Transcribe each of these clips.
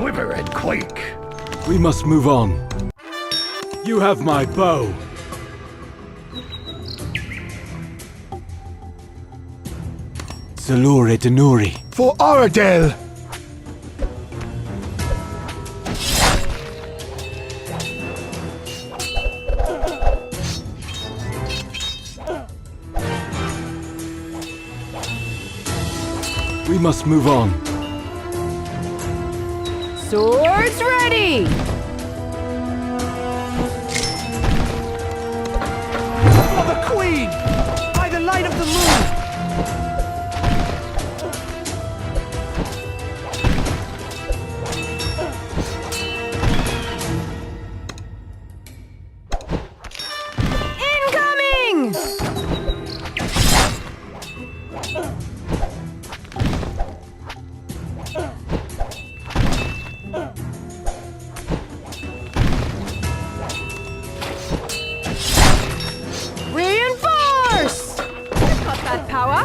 quiver and quake. We must move on. You have my bow. Salure Denuri. For Aradel! We must move on. Swords ready! For the Queen! By the light of the moon! Incoming! Reinforce! Got that power?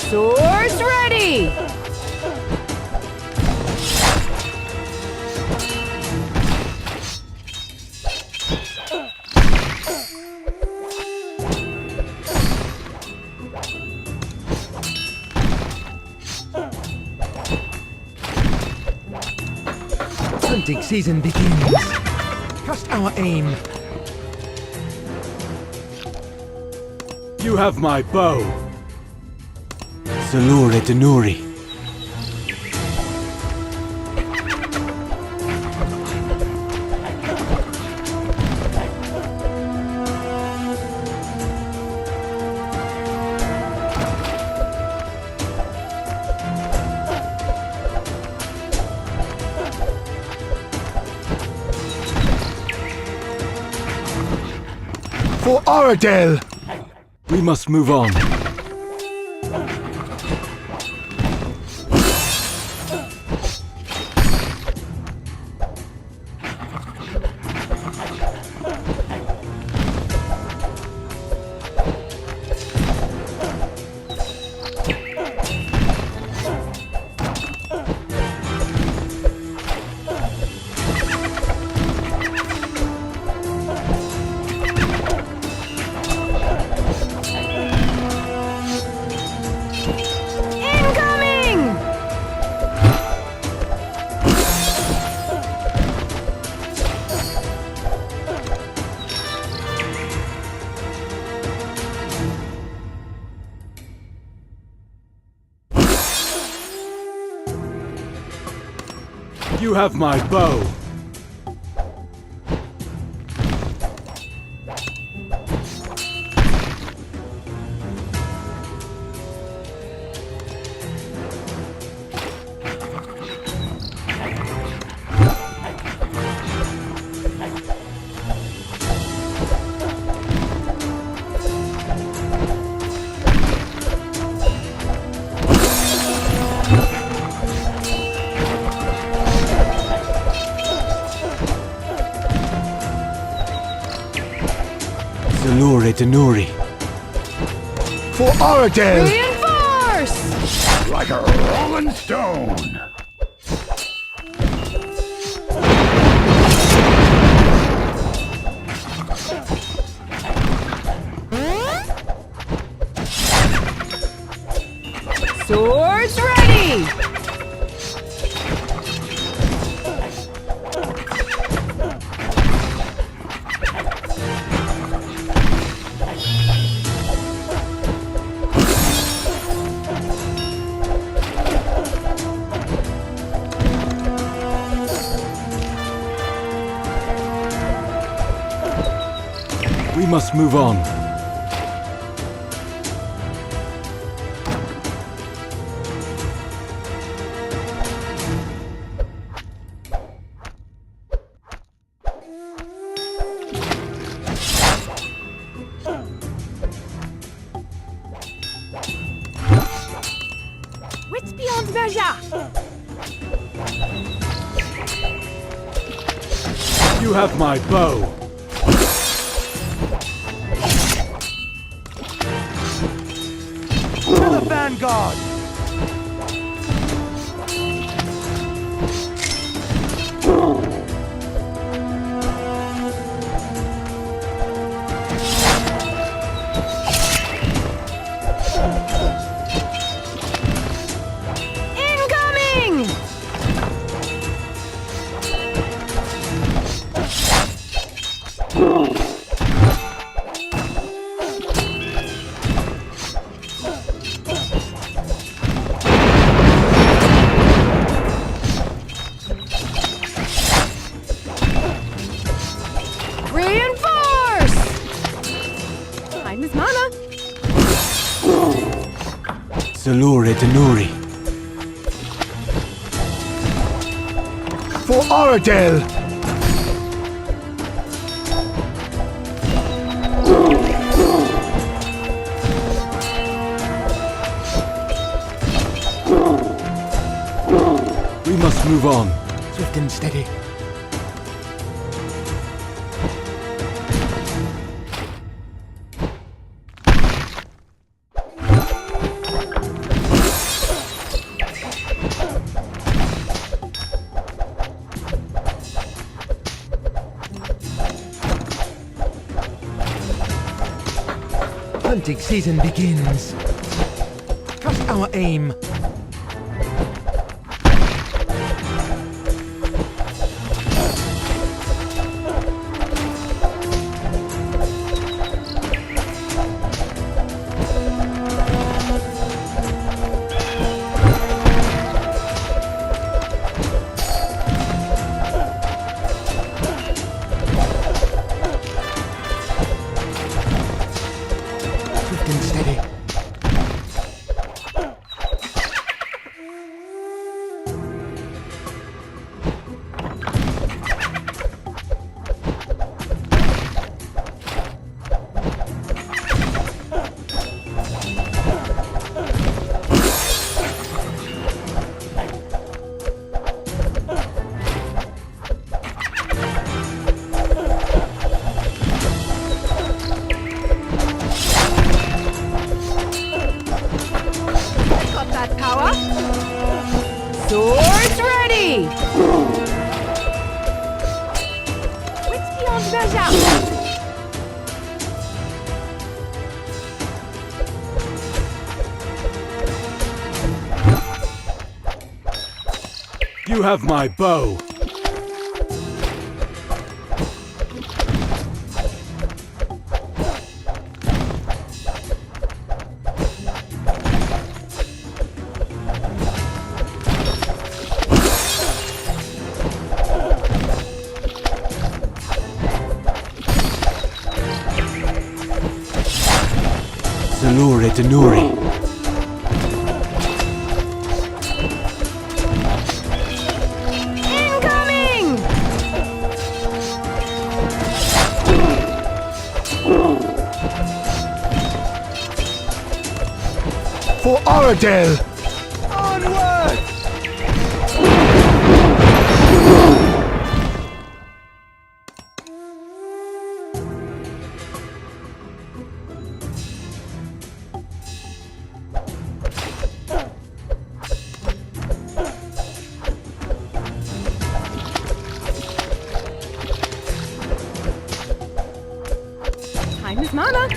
Swords ready! Hunting season begins. Trust our aim. You have my bow. Salure Denuri. For Aradel! We must move on. Incoming! You have my bow. Salure Denuri. For Aradel! Reinforce! Like a rolling stone! Swords ready! We must move on. Wits beyond measure! You have my bow. To the vanguard! Incoming! Reinforce! Time is mana. Salure Denuri. For Oradel! We must move on. Swift and steady. Hunting season begins. Cast our aim. Swift and steady. Got that power. Swords ready! Wits beyond measure! You have my bow. Salure Denuri. Incoming! For Oradel! Onward! Time is mana.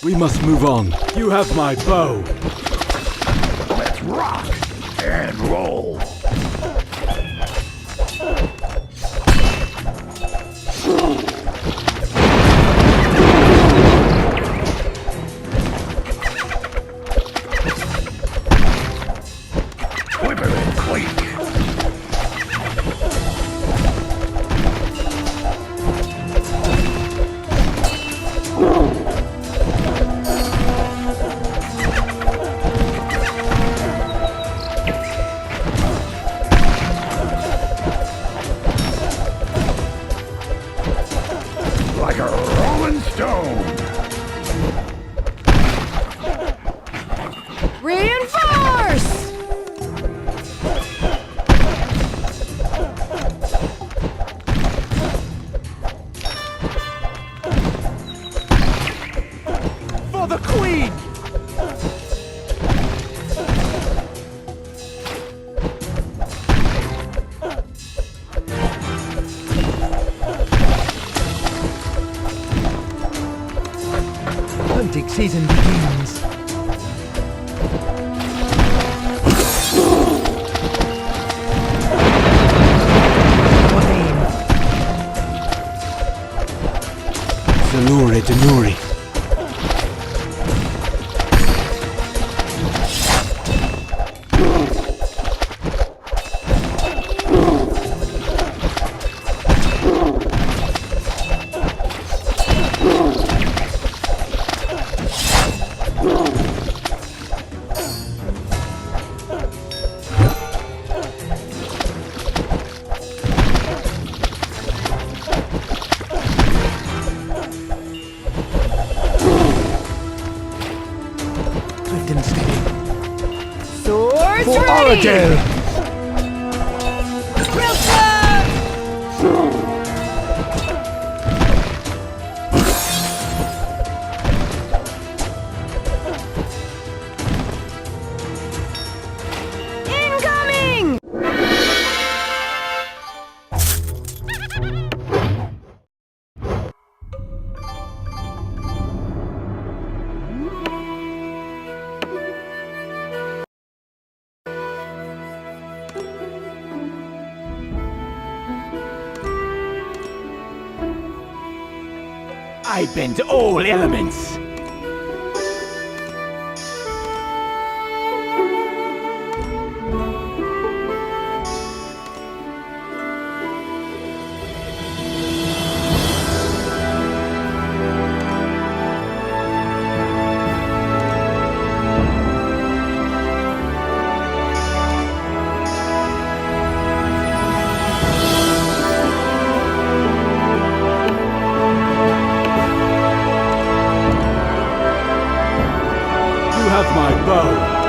We must move on. You have my bow. Let's rock and roll! Whipper and clean! Reinforce! For the Queen! Hunting season begins. Our aim. Zanuri Denuri. Swift and steady. Swords For ready! Oradale! Real close! Incoming! I bend all elements. You have my bow.